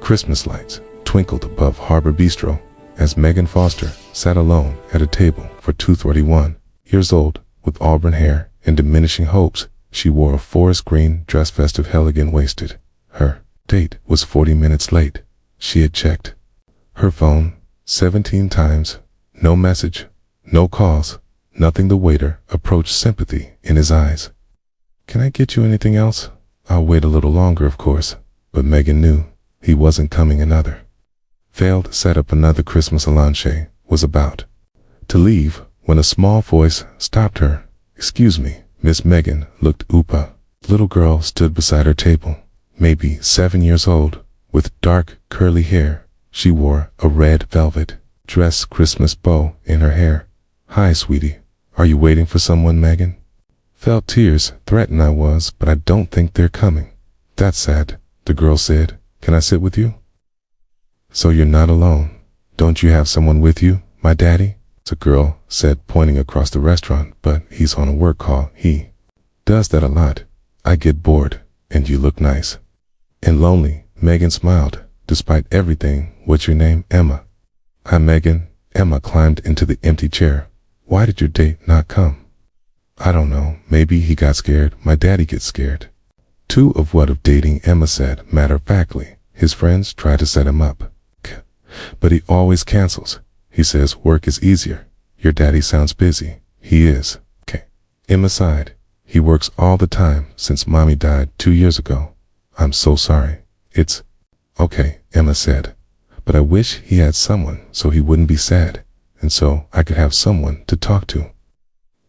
Christmas lights twinkled above Harbor Bistro as Megan Foster sat alone at a table for 231 years old with auburn hair and diminishing hopes. She wore a forest green dress, festive, elegant-waisted. Her date was 40 minutes late. She had checked her phone 17 times. No message, no calls, nothing. The waiter approached, sympathy in his eyes. "Can I get you anything else?" "I'll wait a little longer, of course." But Megan knew he wasn't coming. Another failed setup. Another Christmas Alanche was about to leave when a small voice stopped her. "Excuse me, Miss." Megan looked up. A little girl stood beside her table, maybe 7 years old, with dark curly hair. She wore a red velvet dress, Christmas bow in her hair. "Hi, sweetie. Are you waiting for someone?" Megan felt tears threaten. "I was, but I don't think they're coming." "That's sad," the girl said. "Can I sit with you?" "So you're not alone. Don't you have someone with you?" "My daddy," the girl said, pointing across the restaurant, "but he's on a work call. He does that a lot. I get bored, and you look nice and lonely." Megan smiled. "Despite everything, what's your name?" "Emma." "Hi, Megan." Emma climbed into the empty chair. "Why did your date not come?" "I don't know. Maybe he got scared. My daddy gets scared too." "Of what?" "Of dating," Emma said matter-of-factly. "His friends try to set him up, but he always cancels. He says work is easier." "Your daddy sounds busy." "He is." "Okay." Emma sighed. "He works all the time since Mommy died 2 years ago." "I'm so sorry." "It's okay," Emma said. "But I wish he had someone so he wouldn't be sad, and so I could have someone to talk to.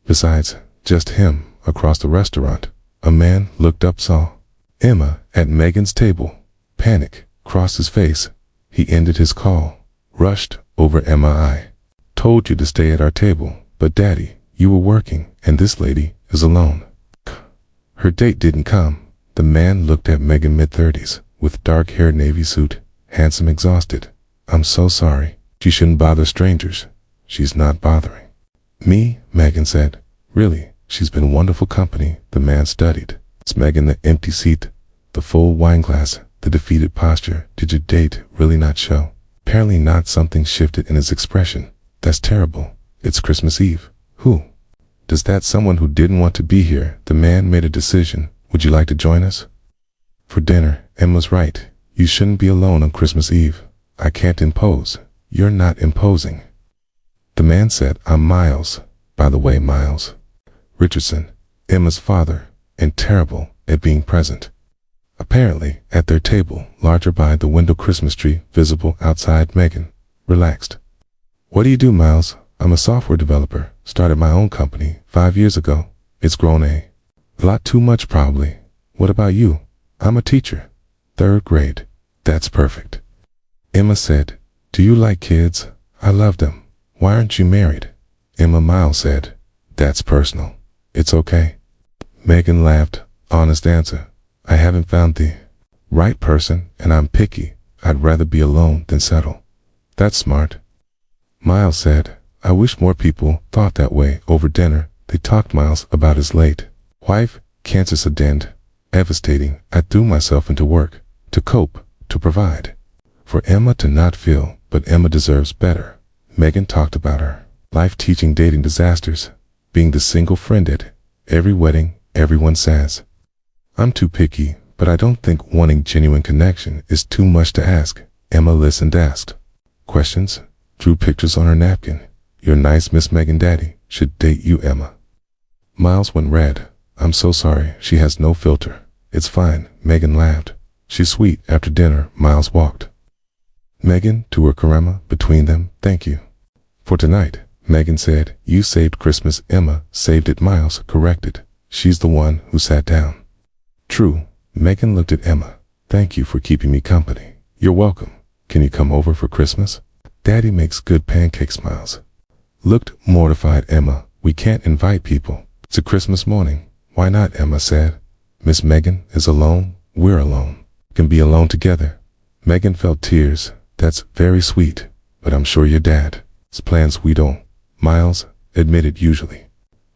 Besides just him." Across the restaurant, a man looked up, saw Emma at Megan's table. Panic crossed his face. He ended his call, rushed over. "Emma, I told you to stay at our table." "But Daddy, you were working, and this lady is alone. Her date didn't come." The man looked at Megan, mid-30s, with dark hair, navy suit, handsome, exhausted. "I'm so sorry. She shouldn't bother strangers." "She's not bothering me," Megan said. "Really, she's been wonderful company." The man studied. It's Megan, the empty seat, the full wine glass, the defeated posture. "Did your date really not show?" "Apparently not." Something shifted in his expression. "That's terrible. It's Christmas Eve." "Who does that? Someone who didn't want to be here." The man made a decision. "Would you like to join us for dinner?" Emma's right. You shouldn't be alone on Christmas Eve. "I can't impose." "You're not imposing." The man said. "I'm Miles. By the way, Miles Richardson, Emma's father, and terrible at being present." Apparently, at their table, larger by the window, Christmas tree visible outside. Megan relaxed. "What do you do, Miles?" "I'm a software developer. Started my own company 5 years ago. It's grown a lot too much, probably." "What about you?" "I'm a teacher. 3rd grade." "That's perfect." Emma said. "Do you like kids?" "I love them." "Why aren't you married?" Emma. Miles said. "That's personal." "It's okay." Megan laughed. Honest answer. "I haven't found the right person, and I'm picky. I'd rather be alone than settle." "That's smart." Miles said. "I wish more people thought that way." Over dinner, they talked Miles about his late wife, cancer sudden, devastating. "I threw myself into work to cope, to provide for Emma, to not feel, but Emma deserves better." Megan talked about her life, teaching, dating, disasters, being the single friend at every wedding. Everyone says I'm too picky, but I don't think wanting genuine connection is too much to ask. Emma listened, asked questions, drew pictures on her napkin. "You're nice, Miss Megan. Daddy should date you." Emma. Miles went red. "I'm so sorry." She has no filter. "It's fine." Megan laughed. "She's sweet." After dinner, Miles walked Megan to her karama. Between them, "Thank you for tonight," Megan said. "You saved Christmas." Emma saved it. Miles corrected. "She's the one who sat down." "True." Megan looked at Emma. "Thank you for keeping me company." "You're welcome. Can you come over for Christmas?" "Daddy makes good pancakes." Miles looked mortified. Emma. "We can't invite people. It's a Christmas morning." "Why not?" Emma said. "Miss Megan is alone. We're alone. Can be alone together." Megan felt tears. "That's very sweet, but I'm sure your dad's plans we don't." Miles admitted. "Usually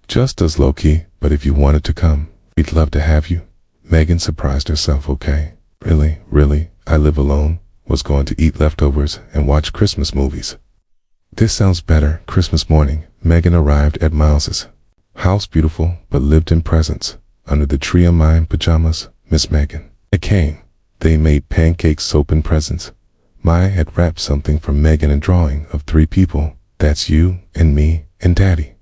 just as low-key, but if you wanted to come, we'd love to have you." Megan surprised herself. "Okay. Really, I live alone," was was going to eat leftovers and watch Christmas movies. This sounds better. Christmas morning, Megan arrived at Miles's house, beautiful but lived in presents. Under the tree of my pajamas, Miss Megan. It came. They made pancakes, soap, and presents. Maya had wrapped something for Megan, a drawing of 3 people. That's you and me and Daddy.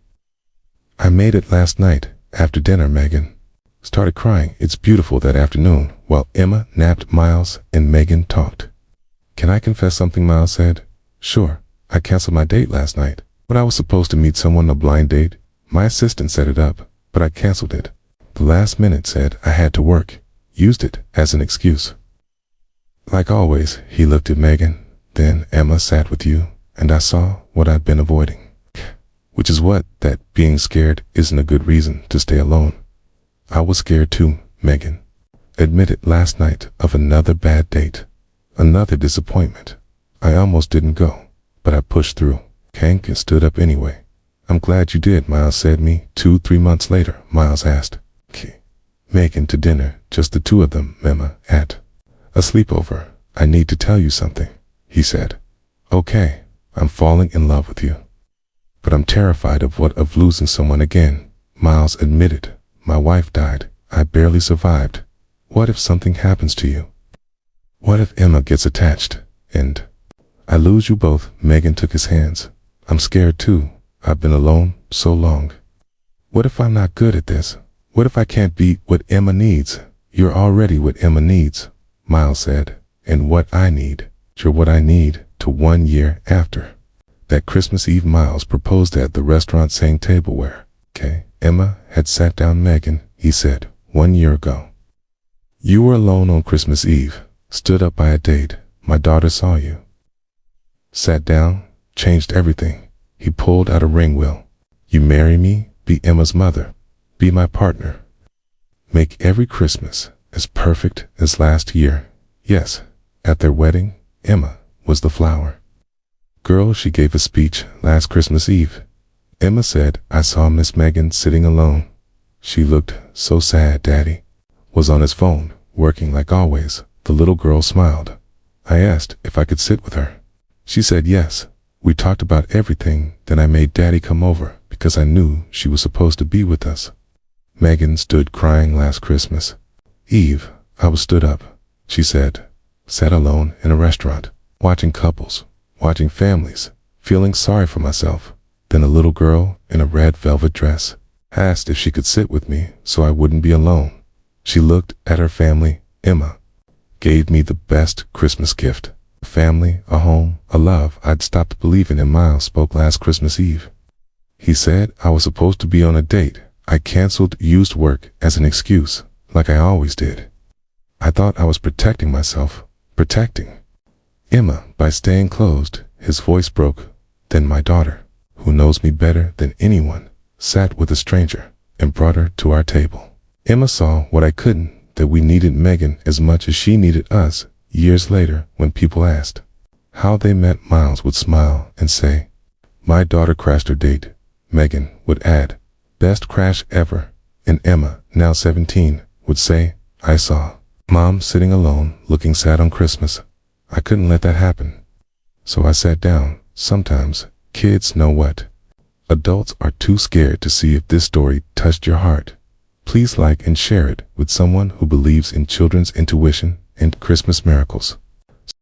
I made it last night after dinner. Megan started crying. It's beautiful. That afternoon, while Emma napped, Miles and Megan talked. Can I confess something? Miles said. Sure. I canceled my date last night. But I was supposed to meet someone, a blind date. My assistant set it up, but I canceled it. The last minute, said I had to work. Used it as an excuse. Like always, he looked at Megan. Then Emma sat with you, and I saw what I'd been avoiding. Which is what? That being scared isn't a good reason to stay alone. I was scared too, Megan admitted last night, of another bad date. Another disappointment. I almost didn't go, but I pushed through. Hank stood up anyway. I'm glad you did, Miles said. Me too. 3 months later, Miles asked Megan to dinner, just the 2 of them. Emma at a sleepover. I need to tell you something, he said. Okay, I'm falling in love with you. But I'm terrified of losing someone again, Miles admitted. My wife died. I barely survived. What if something happens to you? What if Emma gets attached and I lose you both? Megan took his hands. I'm scared too. I've been alone so long. What if I'm not good at this? What if I can't be what Emma needs? You're already what Emma needs, Miles said. And what I need? You're what I need. To 1 year after that Christmas Eve, Miles proposed at the restaurant, saying tableware. Emma had sat down. Megan, he said, 1 year ago. You were alone on Christmas Eve, stood up by a date. My daughter saw you. Sat down, changed everything. He pulled out a ring. Will you marry me? Be Emma's mother. Be my partner. Make every Christmas as perfect as last year. Yes, at their wedding, Emma was the flower girl. She gave a speech last Christmas Eve. Emma said, I saw Miss Megan sitting alone. She looked so sad. Daddy was on his phone, working like always. The little girl smiled. I asked if I could sit with her. She said yes. We talked about everything. Then I made Daddy come over because I knew she was supposed to be with us. Megan stood crying last Christmas Eve. I was stood up, she said. Sat alone in a restaurant, watching couples, watching families, feeling sorry for myself. Then a little girl in a red velvet dress asked if she could sit with me so I wouldn't be alone. She looked at her family. Emma gave me the best Christmas gift. A family, a home, a love I'd stopped believing in. Miles spoke last Christmas Eve. He said I was supposed to be on a date. I canceled, used work as an excuse, like I always did. I thought I was protecting myself, protecting Emma by staying closed. His voice broke. Then my daughter, who knows me better than anyone, sat with a stranger and brought her to our table. Emma saw what I couldn't, that we needed Megan as much as she needed us. Years later, when people asked how they met, Miles would smile and say, my daughter crashed her date. Megan would add, best crash ever. And Emma, now 17, would say, I saw Mom sitting alone, looking sad on Christmas. I couldn't let that happen. So I sat down. Sometimes kids know what adults are too scared to see. If this story touched your heart, please like and share it with someone who believes in children's intuition and Christmas miracles.